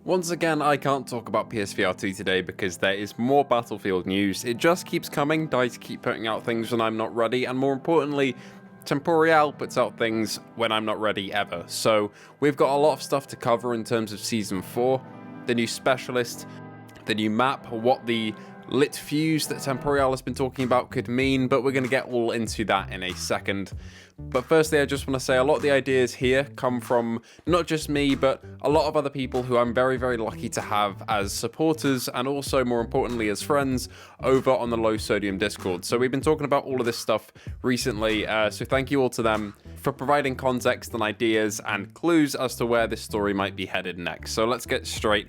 Once again, I can't talk about PSVR 2 today because there is more Battlefield news. It just keeps coming, DICE keep putting out things when I'm not ready, and more importantly, Temporeal puts out things when I'm not ready ever. So we've got a lot of stuff to cover in terms of Season 4, the new Specialist, the new map, what the lit fuse that Temporeal has been talking about could mean, but we're going to get all into that in a second. But firstly, I just want to say a lot of the ideas here come from not just me, but a lot of other people who I'm very, very lucky to have as supporters and also, more importantly, as friends over on the Low Sodium Discord. So we've been talking about all of this stuff recently, so thank you all to them for providing context and ideas and clues as to where this story might be headed next. So let's get straight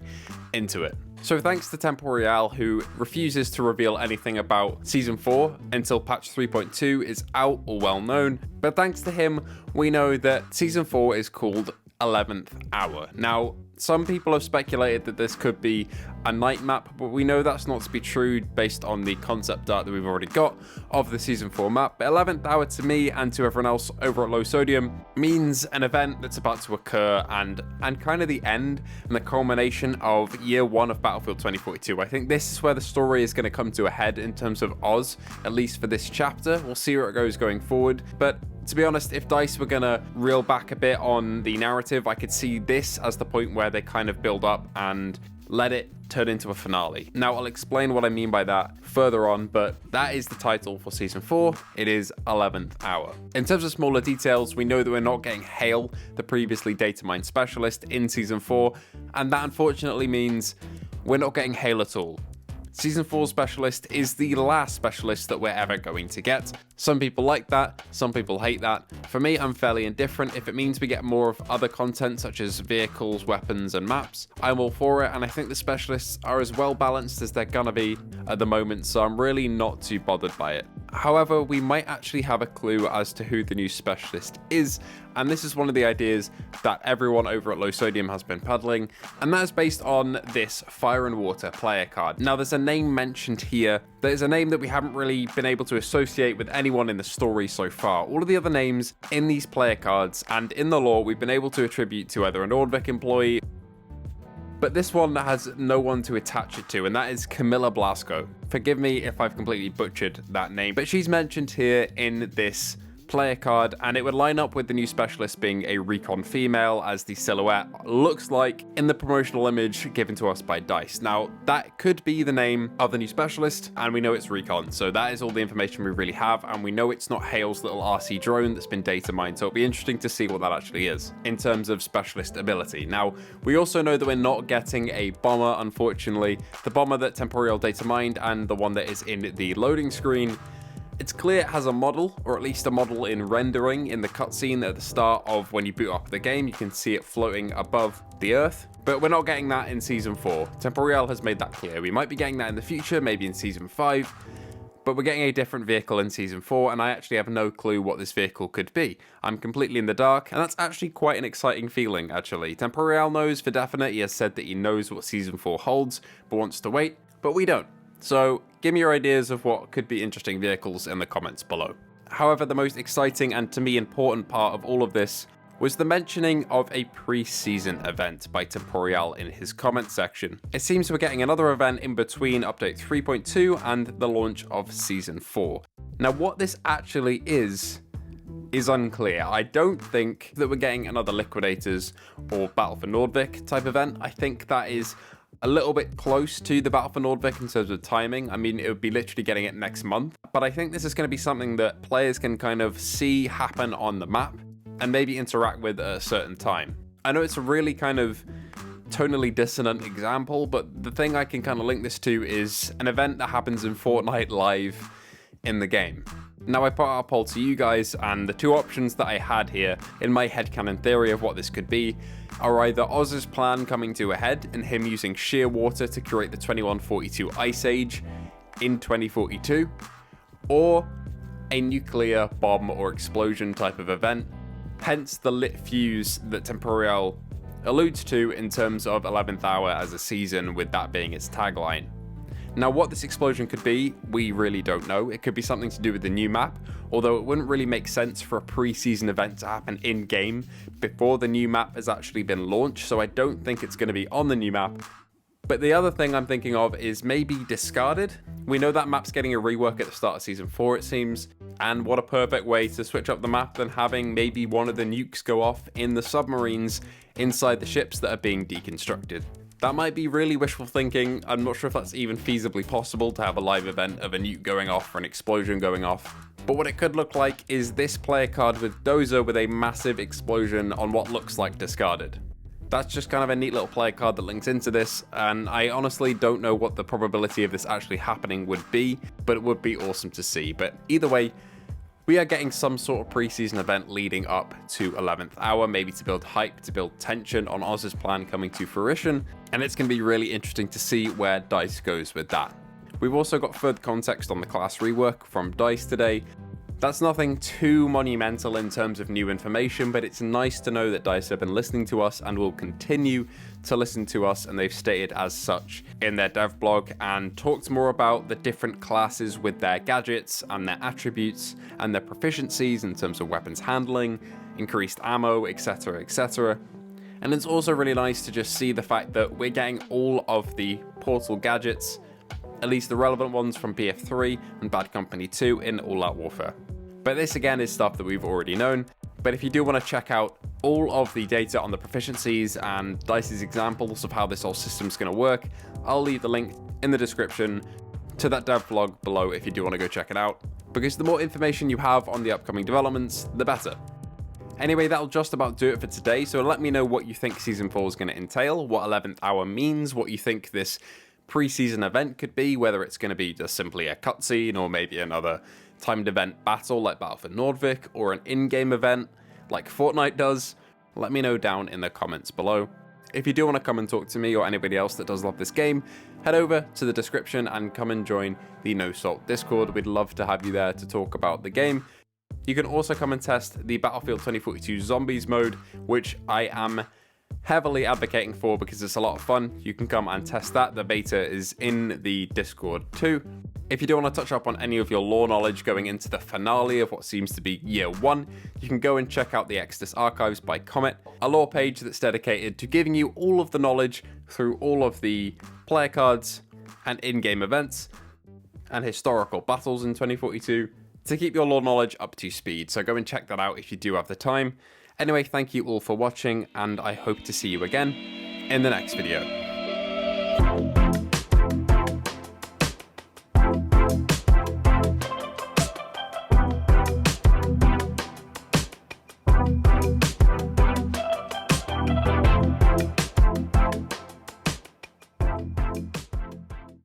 into it. So thanks to Temporeal, who refuses to reveal anything about Season 4 until patch 3.2 is out or well known, but thanks to him, we know that Season 4 is called 11th Hour. Now, some people have speculated that this could be a night map, but we know that's not to be true based on the concept art that we've already got of the Season 4 map. But 11th Hour to me and to everyone else over at Low Sodium means an event that's about to occur and kind of the end and the culmination of year one of Battlefield 2042. I think this is where the story is going to come to a head in terms of Oz, at least for this chapter. We'll see where it goes going forward, but to be honest, if DICE were gonna reel back a bit on the narrative, I could see this as the point where they kind of build up and let it turn into a finale. Now, I'll explain what I mean by that further on, but that is the title for Season 4. It is 11th Hour. In terms of smaller details, we know that we're not getting Hale, the previously data mine specialist, in Season 4, and that unfortunately means we're not getting Hale at all. Season 4 Specialist is the last Specialist that we're ever going to get. Some people like that, some people hate that. For me, I'm fairly indifferent. If it means we get more of other content such as vehicles, weapons, and maps, I'm all for it, and I think the Specialists are as well balanced as they're gonna be at the moment, so I'm really not too bothered by it. However, we might actually have a clue as to who the new Specialist is, and this is one of the ideas that everyone over at Low Sodium has been peddling, and that is based on this Fire and Water player card. Now, there's a name mentioned here that is a name that we haven't really been able to associate with anyone in the story so far. All of the other names in these player cards and in the lore we've been able to attribute to either a Nordvik employee, but this one has no one to attach it to, and that is Camilla Blasco. Forgive me if I've completely butchered that name, but she's mentioned here in this player card, and it would line up with the new Specialist being a recon female, as the silhouette looks like in the promotional image given to us by DICE. Now, that could be the name of the new Specialist, and we know it's recon, so that is all the information we really have, and we know it's not Hale's little RC drone that's been data mined, so it'll be interesting to see what that actually is in terms of Specialist ability. Now, we also know that we're not getting a bomber, unfortunately. The bomber that Temporeal data mined and the one that is in the loading screen, it's clear it has a model, or at least a model in rendering in the cutscene at the start of when you boot up the game. You can see it floating above the earth, but we're not getting that in Season 4. Temporeal has made that clear. We might be getting that in the future, maybe in Season 5, but we're getting a different vehicle in Season 4, and I actually have no clue what this vehicle could be. I'm completely in the dark, and that's actually quite an exciting feeling, actually. Temporeal knows for definite. He has said that he knows what Season 4 holds, but wants to wait, but we don't. So give me your ideas of what could be interesting vehicles in the comments below. However, the most exciting and to me important part of all of this was the mentioning of a pre-season event by Temporeal in his comment section. It seems we're getting another event in between update 3.2 and the launch of Season 4. Now, what this actually is unclear. I don't think that we're getting another Liquidators or Battle for Nordvik type event. I think that is a little bit close to the Battle for Nordvik in terms of timing. I mean, it would be literally getting it next month, but I think this is going to be something that players can kind of see happen on the map and maybe interact with at a certain time. I know it's a really kind of tonally dissonant example, but the thing I can kind of link this to is an event that happens in Fortnite live in the game. Now, I put out a poll to you guys, and the two options that I had here in my headcanon theory of what this could be are either Oz's plan coming to a head and him using sheer water to create the 2142 Ice Age in 2042, or a nuclear bomb or explosion type of event, hence the lit fuse that Temporeal alludes to in terms of 11th Hour as a season, with that being its tagline. Now, what this explosion could be, we really don't know. It could be something to do with the new map, although it wouldn't really make sense for a pre-season event to happen in-game before the new map has actually been launched, so I don't think it's going to be on the new map. But the other thing I'm thinking of is maybe discarded. We know that map's getting a rework at the start of Season 4, it seems, and what a perfect way to switch up the map than having maybe one of the nukes go off in the submarines inside the ships that are being deconstructed. That might be really wishful thinking. I'm not sure if that's even feasibly possible to have a live event of a nuke going off or an explosion going off. But what it could look like is this player card with Dozer with a massive explosion on what looks like discarded. That's just kind of a neat little player card that links into this, and I honestly don't know what the probability of this actually happening would be, but it would be awesome to see. But either way, we are getting some sort of preseason event leading up to 11th hour, maybe to build hype, to build tension on Oz's plan coming to fruition, and it's going to be really interesting to see where DICE goes with that. We've also got further context on the class rework from DICE today. That's nothing too monumental in terms of new information, but it's nice to know that DICE have been listening to us and will continue to listen to us, and they've stated as such in their dev blog and talked more about the different classes with their gadgets and their attributes and their proficiencies in terms of weapons handling, increased ammo, etc, etc. And it's also really nice to just see the fact that we're getting all of the Portal gadgets, at least the relevant ones from BF3 and Bad Company 2 in All Out Warfare. But this again is stuff that we've already known, but if you do want to check out all of the data on the proficiencies and DICE's examples of how this whole system's going to work, I'll leave the link in the description to that dev blog below if you do want to go check it out, because the more information you have on the upcoming developments, the better. Anyway, that'll just about do it for today, so let me know what you think Season 4 is going to entail, what 11th hour means, what you think this pre-season event could be, whether it's going to be just simply a cutscene or maybe another timed event battle like Battlefield Nordvik or an in-game event like Fortnite does. Let me know down in the comments below. If you do want to come and talk to me or anybody else that does love this game, head over to the description and come and join the NoSalt Discord. We'd love to have you there to talk about the game. You can also come and test the Battlefield 2042 Zombies mode, which I am heavily advocating for because it's a lot of fun. You can come and test that. The beta is in the Discord too. If you do want to touch up on any of your lore knowledge going into the finale of what seems to be Year 1, you can go and check out the Exodus Archives by Comet, a lore page that's dedicated to giving you all of the knowledge through all of the player cards and in-game events and historical battles in 2042 to keep your lore knowledge up to speed. So go and check that out if you do have the time. Anyway, thank you all for watching, and I hope to see you again in the next video.